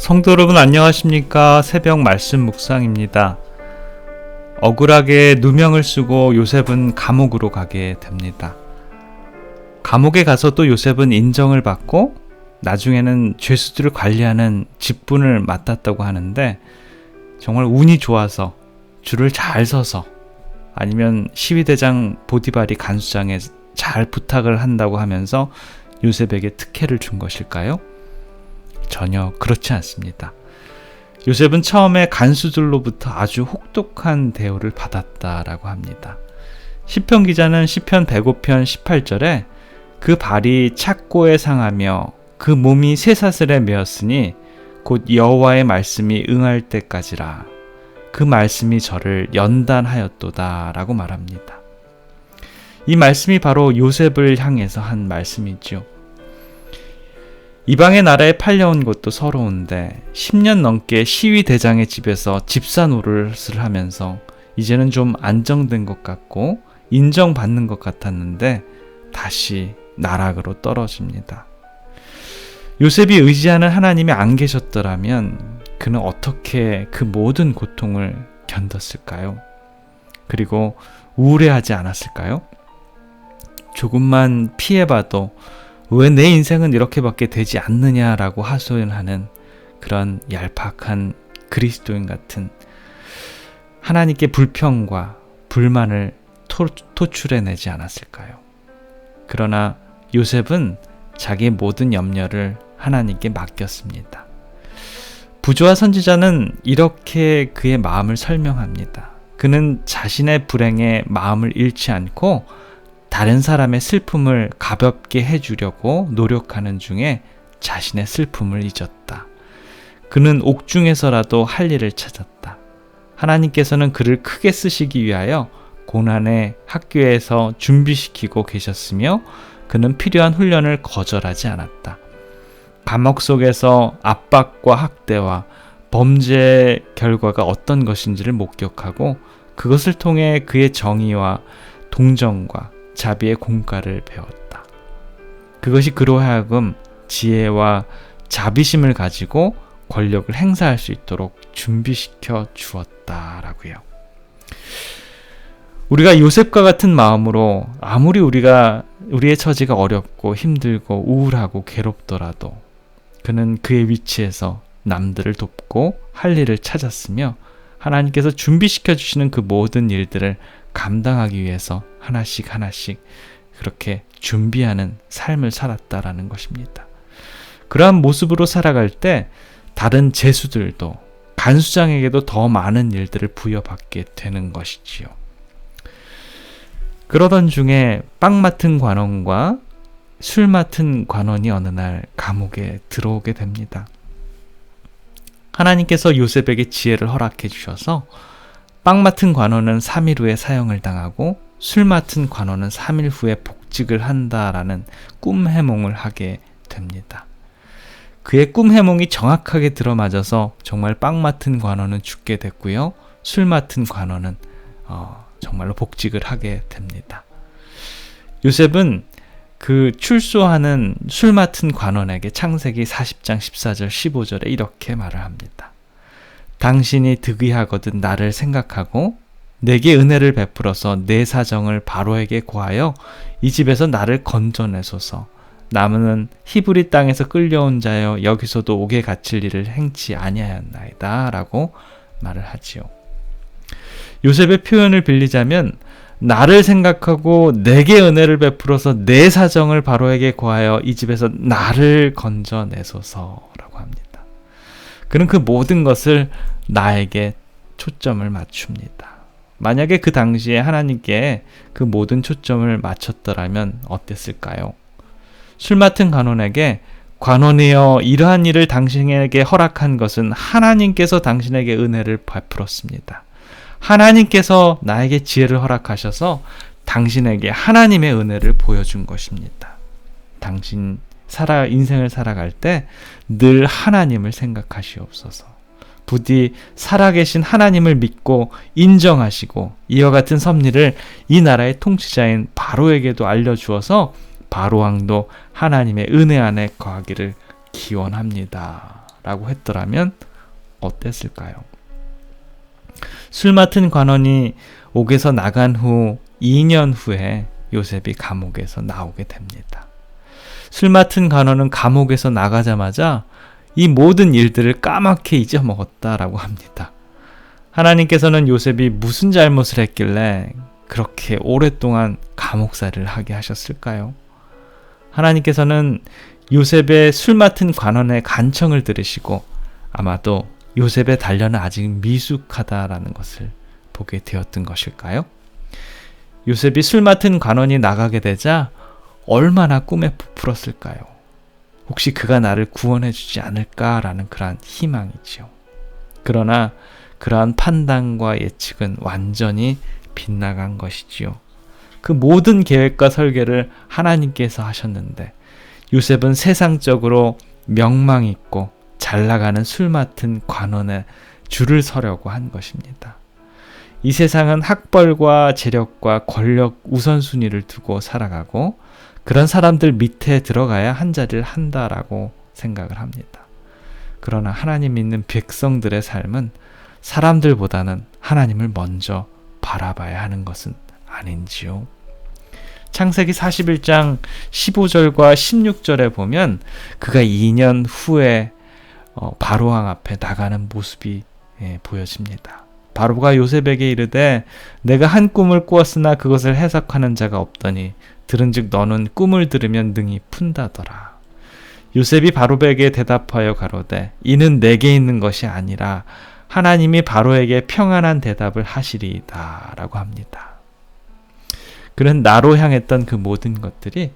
성도 여러분 안녕하십니까? 새벽 말씀 묵상입니다. 억울하게 누명을 쓰고 요셉은 감옥으로 가게 됩니다. 감옥에 가서 또 요셉은 인정을 받고 나중에는 죄수들을 관리하는 직분을 맡았다고 하는데 정말 운이 좋아서 줄을 잘 서서 아니면 시위대장 보디발이 간수장에 잘 부탁을 한다고 하면서 요셉에게 특혜를 준 것일까요? 전혀 그렇지 않습니다. 요셉은 처음에 간수들로부터 아주 혹독한 대우를 받았다라고 합니다. 시편 기자는 시편 105편 18절에 그 발이 착고에 상하며 그 몸이 쇠사슬에 매었으니 곧 여호와의 말씀이 응할 때까지라 그 말씀이 저를 연단하였도다 라고 말합니다. 이 말씀이 바로 요셉을 향해서 한 말씀이죠. 이방의 나라에 팔려온 것도 서러운데 10년 넘게 시위대장의 집에서 집사 노릇을 하면서 이제는 좀 안정된 것 같고 인정받는 것 같았는데 다시 나락으로 떨어집니다. 요셉이 의지하는 하나님이 안 계셨더라면 그는 어떻게 그 모든 고통을 견뎠을까요? 그리고 우울해하지 않았을까요? 조금만 피해봐도 왜 내 인생은 이렇게밖에 되지 않느냐라고 하소연하는 그런 얄팍한 그리스도인 같은 하나님께 불평과 불만을 토출해내지 않았을까요? 그러나 요셉은 자기의 모든 염려를 하나님께 맡겼습니다. 부조와 선지자는 이렇게 그의 마음을 설명합니다. 그는 자신의 불행에 마음을 잃지 않고 다른 사람의 슬픔을 가볍게 해주려고 노력하는 중에 자신의 슬픔을 잊었다. 그는 옥중에서라도 할 일을 찾았다. 하나님께서는 그를 크게 쓰시기 위하여 고난의 학교에서 준비시키고 계셨으며 그는 필요한 훈련을 거절하지 않았다. 감옥 속에서 압박과 학대와 범죄의 결과가 어떤 것인지를 목격하고 그것을 통해 그의 정의와 동정과 자비의 공과를 배웠다. 그것이 그로 하여금 지혜와 자비심을 가지고 권력을 행사할 수 있도록 준비시켜 주었다라고요. 우리가 요셉과 같은 마음으로 아무리 우리의 처지가 어렵고 힘들고 우울하고 괴롭더라도 그는 그의 위치에서 남들을 돕고 할 일을 찾았으며 하나님께서 준비시켜 주시는 그 모든 일들을 감당하기 위해서 하나씩 그렇게 준비하는 삶을 살았다라는 것입니다. 그러한 모습으로 살아갈 때 다른 죄수들도 간수장에게도 더 많은 일들을 부여받게 되는 것이지요. 그러던 중에 빵 맡은 관원과 술 맡은 관원이 어느 날 감옥에 들어오게 됩니다. 하나님께서 요셉에게 지혜를 허락해 주셔서 빵 맡은 관원은 3일 후에 사형을 당하고 술 맡은 관원은 3일 후에 복직을 한다라는 꿈 해몽을 하게 됩니다. 그의 꿈 해몽이 정확하게 들어맞아서 정말 빵 맡은 관원은 죽게 됐고요. 술 맡은 관원은 정말로 복직을 하게 됩니다. 요셉은 그 출소하는 술 맡은 관원에게 창세기 40장 14절 15절에 이렇게 말을 합니다. 당신이 득의하거든 나를 생각하고 내게 은혜를 베풀어서 내 사정을 바로에게 고하여 이 집에서 나를 건져내소서. 나무는 히브리 땅에서 끌려온 자여 여기서도 옥에 갇힐 일을 행치 아니하였나이다 라고 말을 하지요. 요셉의 표현을 빌리자면 나를 생각하고 내게 은혜를 베풀어서 내 사정을 바로에게 고하여 이 집에서 나를 건져내소서라고 합니다. 그는 그 모든 것을 나에게 초점을 맞춥니다. 만약에 그 당시에 하나님께 그 모든 초점을 맞췄더라면 어땠을까요? 술 맡은 관원에게 관원이여 이러한 일을 당신에게 허락한 것은 하나님께서 당신에게 은혜를 베풀었습니다. 하나님께서 나에게 지혜를 허락하셔서 당신에게 하나님의 은혜를 보여준 것입니다. 당신 인생을 살아갈 때 늘 하나님을 생각하시옵소서. 부디 살아계신 하나님을 믿고 인정하시고 이와 같은 섭리를 이 나라의 통치자인 바로에게도 알려주어서 바로왕도 하나님의 은혜 안에 거하기를 기원합니다. 라고 했더라면 어땠을까요? 술 맡은 관원이 옥에서 나간 후 2년 후에 요셉이 감옥에서 나오게 됩니다. 술 맡은 관원은 감옥에서 나가자마자 이 모든 일들을 까맣게 잊어먹었다라고 합니다. 하나님께서는 요셉이 무슨 잘못을 했길래 그렇게 오랫동안 감옥살이를 하게 하셨을까요? 하나님께서는 요셉의 술 맡은 관원의 간청을 들으시고 아마도 요셉의 단련은 아직 미숙하다라는 것을 보게 되었던 것일까요? 요셉이 술 맡은 관원이 나가게 되자 얼마나 꿈에 부풀었을까요? 혹시 그가 나를 구원해 주지 않을까라는 그러한 희망이지요. 그러나 그러한 판단과 예측은 완전히 빗나간 것이지요. 그 모든 계획과 설계를 하나님께서 하셨는데 요셉은 세상적으로 명망 있고 잘 나가는 술 맡은 관원에 줄을 서려고 한 것입니다. 이 세상은 학벌과 재력과 권력 우선순위를 두고 살아가고 그런 사람들 밑에 들어가야 한 자리를 한다라고 생각을 합니다. 그러나 하나님 믿는 백성들의 삶은 사람들보다는 하나님을 먼저 바라봐야 하는 것은 아닌지요. 창세기 41장 15절과 16절에 보면 그가 2년 후에 바로왕 앞에 나가는 모습이 보여집니다. 바로가 요셉에게 이르되 내가 한 꿈을 꾸었으나 그것을 해석하는 자가 없더니 들은즉 너는 꿈을 들으면 능히 푼다더라. 요셉이 바로에게 대답하여 가로되 이는 내게 있는 것이 아니라 하나님이 바로에게 평안한 대답을 하시리이다 라고 합니다. 그는 나로 향했던 그 모든 것들이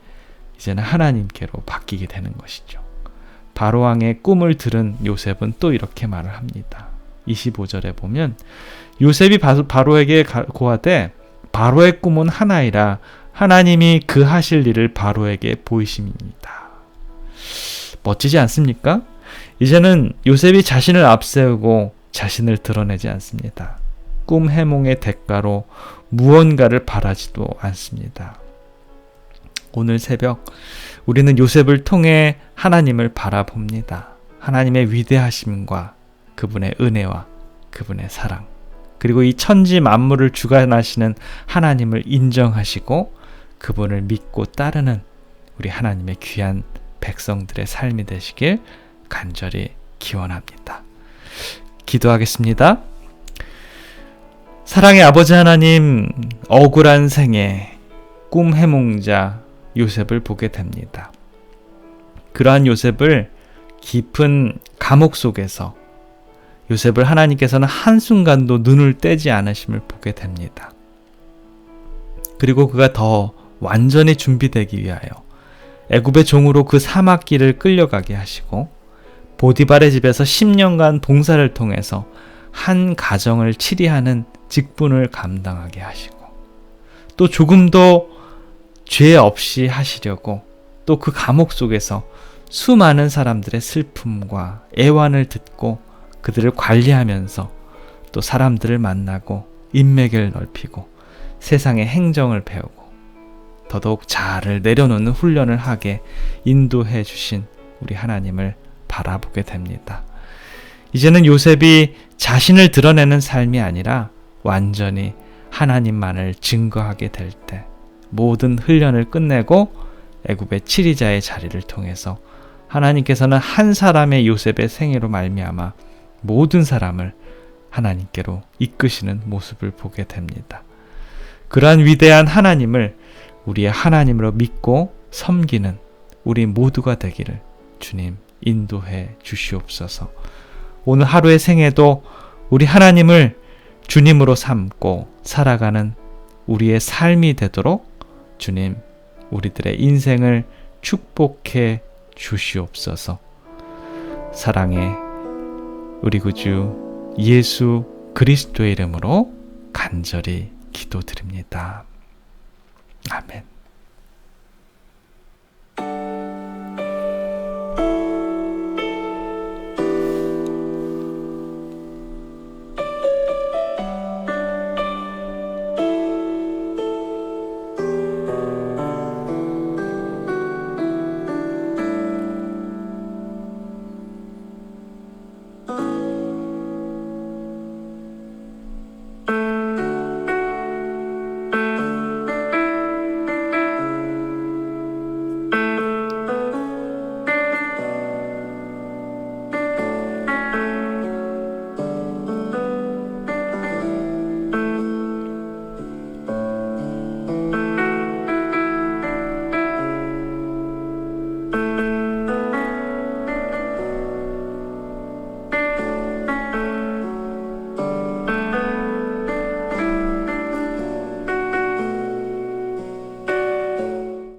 이제는 하나님께로 바뀌게 되는 것이죠. 바로왕의 꿈을 들은 요셉은 또 이렇게 말을 합니다. 25절에 보면 요셉이 바로에게 고하되 바로의 꿈은 하나이라 하나님이 그 하실 일을 바로에게 보이심입니다. 멋지지 않습니까? 이제는 요셉이 자신을 앞세우고 자신을 드러내지 않습니다. 꿈 해몽의 대가로 무언가를 바라지도 않습니다. 오늘 새벽 우리는 요셉을 통해 하나님을 바라봅니다. 하나님의 위대하심과 그분의 은혜와 그분의 사랑 그리고 이 천지 만물을 주관하시는 하나님을 인정하시고 그분을 믿고 따르는 우리 하나님의 귀한 백성들의 삶이 되시길 간절히 기원합니다. 기도하겠습니다. 사랑의 아버지 하나님, 억울한 생에 꿈 해몽자 요셉을 보게 됩니다. 그러한 요셉을 깊은 감옥 속에서 요셉을 하나님께서는 한순간도 눈을 떼지 않으심을 보게 됩니다. 그리고 그가 더 완전히 준비되기 위하여 애굽의 종으로 그 사막길을 끌려가게 하시고 보디발의 집에서 10년간 봉사를 통해서 한 가정을 치리하는 직분을 감당하게 하시고 또 조금도 죄 없이 하시려고 또 그 감옥 속에서 수많은 사람들의 슬픔과 애환을 듣고 그들을 관리하면서 또 사람들을 만나고 인맥을 넓히고 세상의 행정을 배우고 더더욱 자아를 내려놓는 훈련을 하게 인도해 주신 우리 하나님을 바라보게 됩니다. 이제는 요셉이 자신을 드러내는 삶이 아니라 완전히 하나님만을 증거하게 될 때 모든 훈련을 끝내고 애굽의 치리자의 자리를 통해서 하나님께서는 한 사람의 요셉의 생애로 말미암아 모든 사람을 하나님께로 이끄시는 모습을 보게 됩니다. 그러한 위대한 하나님을 우리의 하나님으로 믿고 섬기는 우리 모두가 되기를 주님 인도해 주시옵소서. 오늘 하루의 생애도 우리 하나님을 주님으로 삼고 살아가는 우리의 삶이 되도록 주님 우리들의 인생을 축복해 주시옵소서. 사랑의 우리 구주 예수 그리스도의 이름으로 간절히 기도드립니다. 아멘.